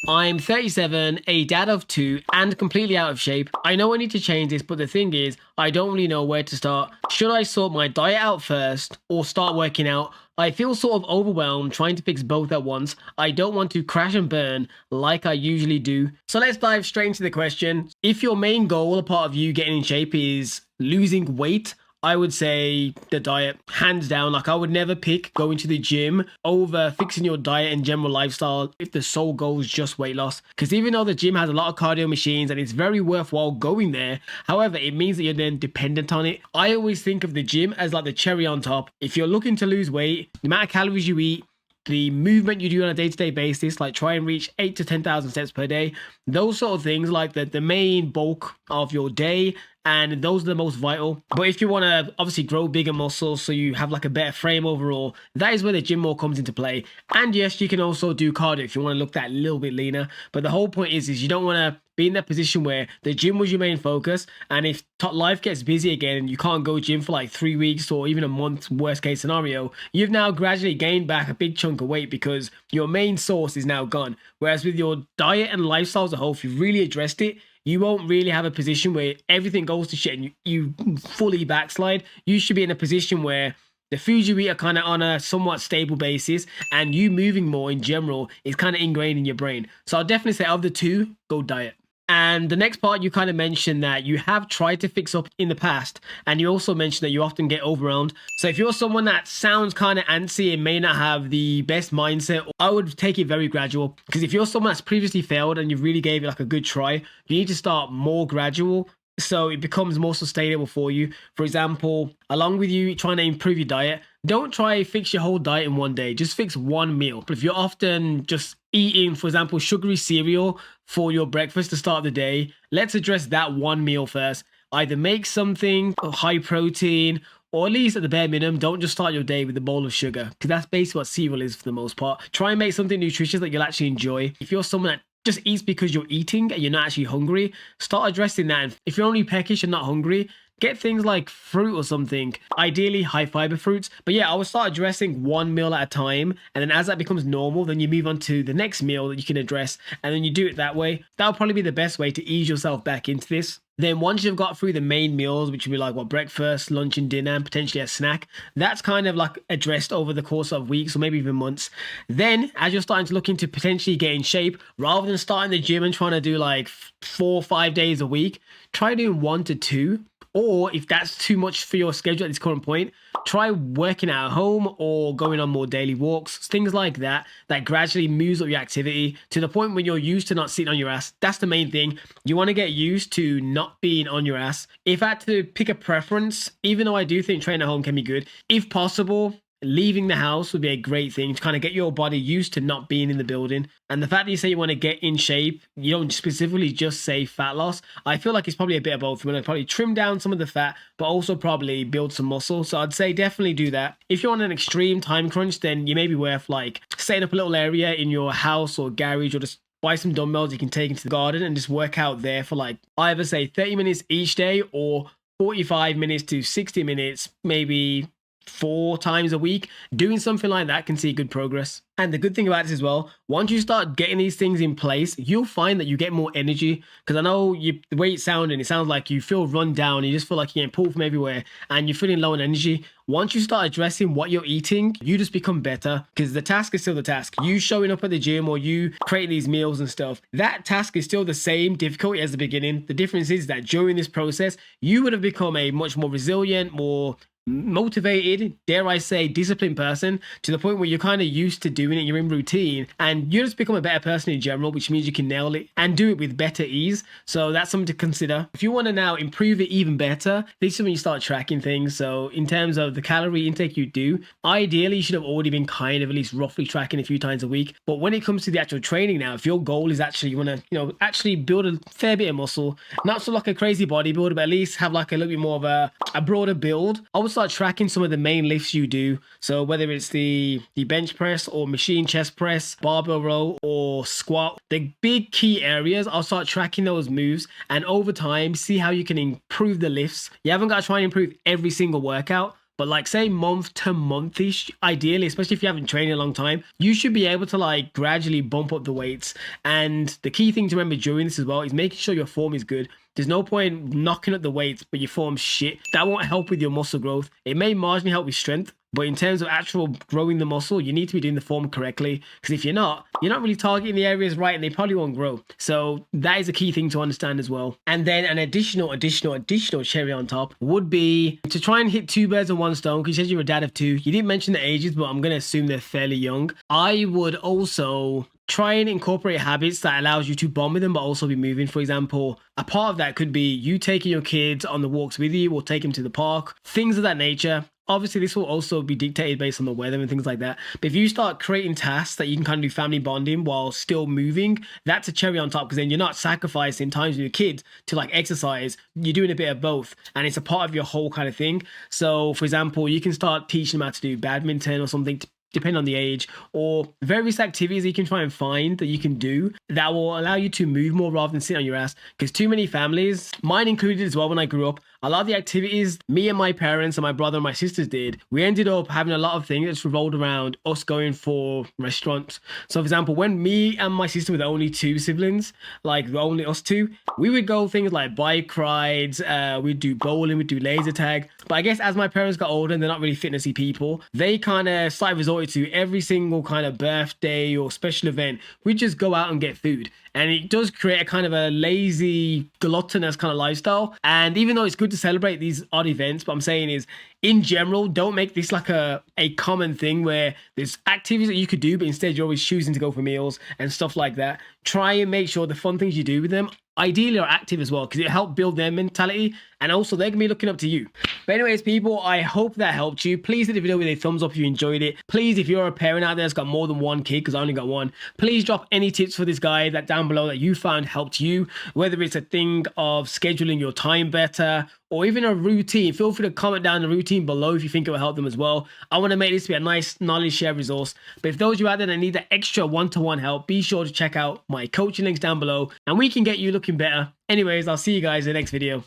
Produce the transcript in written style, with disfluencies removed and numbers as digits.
I'm 37, a dad of two, and completely out of shape. I know I need to change this, but the thing is, I don't really know where to start. Should I sort my diet out first, or start working out? I feel sort of overwhelmed trying to fix both at once. I don't want to crash and burn like I usually do. So let's dive straight into the question. If your main goal, a part of you getting in shape, is losing weight, I would say the diet, hands down. Like, I would never pick going to the gym over fixing your diet and general lifestyle if the sole goal is just weight loss. Because even though the gym has a lot of cardio machines and it's very worthwhile going there, however, it means that you're then dependent on it. I always think of the gym as like the cherry on top. If you're looking to lose weight, the amount of calories you eat, the movement you do on a day-to-day basis, like try and reach 8 to 10,000 steps per day, those sort of things, like the main bulk of your day, and those are the most vital. But if you want to obviously grow bigger muscles so you have like a better frame overall, that is where the gym more comes into play. And yes, you can also do cardio if you want to look that little bit leaner. But the whole point is you don't want to be in that position where the gym was your main focus, and if life gets busy again and you can't go gym for like 3 weeks or even a month, worst case scenario, you've now gradually gained back a big chunk of weight because your main source is now gone. Whereas with your diet and lifestyle as a whole, if you've really addressed it, you won't really have a position where everything goes to shit and you fully backslide. You should be in a position where the foods you eat are kind of on a somewhat stable basis, and you moving more in general is kind of ingrained in your brain. So I'll definitely say of the two, go diet. And the next part, you kind of mentioned that you have tried to fix up in the past, and you also mentioned that you often get overwhelmed. So if you're someone that sounds kind of antsy and may not have the best mindset, I would take it very gradual. Because if you're someone that's previously failed and you really gave it like a good try, you need to start more gradual so it becomes more sustainable for you. For example, along with you trying to improve your diet, don't try fix your whole diet in one day. Just fix one meal. But if you're often just eating, for example, sugary cereal for your breakfast to start the day, let's address that one meal first. Either make something high protein, or at least at the bare minimum, don't just start your day with a bowl of sugar, because that's basically what cereal is for the most part. Try and make something nutritious that you'll actually enjoy. If you're someone that just eats because you're eating and you're not actually hungry, start addressing that. And if you're only peckish and not hungry, get things like fruit or something, ideally high fiber fruits. But yeah, I would start addressing one meal at a time, and then as that becomes normal, then you move on to the next meal that you can address, and then you do it that way. That'll probably be the best way to ease yourself back into this. Then once you've got through the main meals, which would be like breakfast, lunch and dinner, and potentially a snack, that's kind of like addressed over the course of weeks or maybe even months. Then as you're starting to look into potentially getting shape, rather than starting the gym and trying to do like 4 or 5 days a week, try doing 1 to 2. Or if that's too much for your schedule at this current point, try working out at home or going on more daily walks, things like that, that gradually moves up your activity to the point when you're used to not sitting on your ass. That's the main thing. You want to get used to not being on your ass. If I had to pick a preference, even though I do think training at home can be good, if possible, leaving the house would be a great thing to kind of get your body used to not being in the building. And the fact that you say you want to get in shape, you don't specifically just say fat loss. I feel like it's probably a bit of both. You want to probably trim down some of the fat, but also probably build some muscle. So I'd say definitely do that. If you're on an extreme time crunch, then you may be worth like setting up a little area in your house or garage, or just buy some dumbbells you can take into the garden and just work out there for like either say 30 minutes each day or 45 minutes to 60 minutes, maybe 4 times a week. Doing something like that can see good progress. And the good thing about this as well, once you start getting these things in place, you'll find that you get more energy. Because I know the way it's sounding, it sounds like you feel run down, you just feel like you're getting pulled from everywhere and you're feeling low on energy. Once you start addressing what you're eating, you just become better, because the task is still the task. You showing up at the gym or you creating these meals and stuff, that task is still the same difficulty as the beginning. The difference is that during this process, you would have become a much more resilient, more motivated, dare I say, disciplined person, to the point where you're kind of used to doing it, you're in routine, and you just become a better person in general, which means you can nail it and do it with better ease. So that's something to consider. If you want to now improve it even better, this is when you start tracking things. So in terms of the calorie intake you do, ideally you should have already been kind of at least roughly tracking a few times a week. But when it comes to the actual training now, if your goal is actually you want to actually build a fair bit of muscle, not so like a crazy bodybuilder, but at least have like a little bit more of a broader build, I would start tracking some of the main lifts you do. So whether it's the bench press or machine chest press, barbell row or squat, the big key areas, I'll start tracking those moves, and over time see how you can improve the lifts. You haven't got to try and improve every single workout, but like say month to monthish, ideally, especially if you haven't trained in a long time, you should be able to like gradually bump up the weights. And the key thing to remember during this as well is making sure your form is good. There's no point knocking up the weights, but your form's shit. That won't help with your muscle growth. It may marginally help with strength, but in terms of actual growing the muscle, you need to be doing the form correctly. Because if you're not really targeting the areas right, and they probably won't grow. So that is a key thing to understand as well. And then an additional cherry on top would be to try and hit two birds with one stone. Because you said you're a dad of two. You didn't mention the ages, but I'm going to assume they're fairly young. I would also try and incorporate habits that allows you to bond with them, but also be moving. For example, a part of that could be you taking your kids on the walks with you, or take them to the park, things of that nature. Obviously, this will also be dictated based on the weather and things like that. But if you start creating tasks that you can kind of do family bonding while still moving, that's a cherry on top, because then you're not sacrificing times with your kids to like exercise. You're doing a bit of both, and it's a part of your whole kind of thing. So, for example, you can start teaching them how to do badminton or something, depending on the age, or various activities you can try and find that you can do that will allow you to move more rather than sit on your ass. Because too many families, mine included as well when I grew up, a lot of the activities me and my parents and my brother and my sisters did, we ended up having a lot of things that revolved around us going for restaurants. So for example, when me and my sister were the only two siblings, like only us two, we would go things like bike rides, we'd do bowling, we'd do laser tag. But I guess as my parents got older and they're not really fitnessy people, they kind of started resorting to every single kind of birthday or special event, we just go out and get food. And it does create a kind of a lazy, gluttonous kind of lifestyle. And even though it's good to celebrate these odd events, what I'm saying is, in general, don't make this like a common thing where there's activities that you could do, but instead you're always choosing to go for meals and stuff like that. Try and make sure the fun things you do with them ideally are active as well, because it helps build their mentality, and also they're gonna be looking up to you. But anyways, people, I hope that helped you. Please hit the video with a thumbs up if you enjoyed it. Please, if you're a parent out there that's got more than one kid, because I only got one, please drop any tips for this guy that down below that you found helped you, whether it's a thing of scheduling your time better or even a routine. Feel free to comment down the routine below if you think it will help them as well. I want to make this be a nice knowledge share resource. But if those of you out there that need that extra one-to-one help, be sure to check out my coaching links down below, and we can get you looking better. Anyways, I'll see you guys in the next video.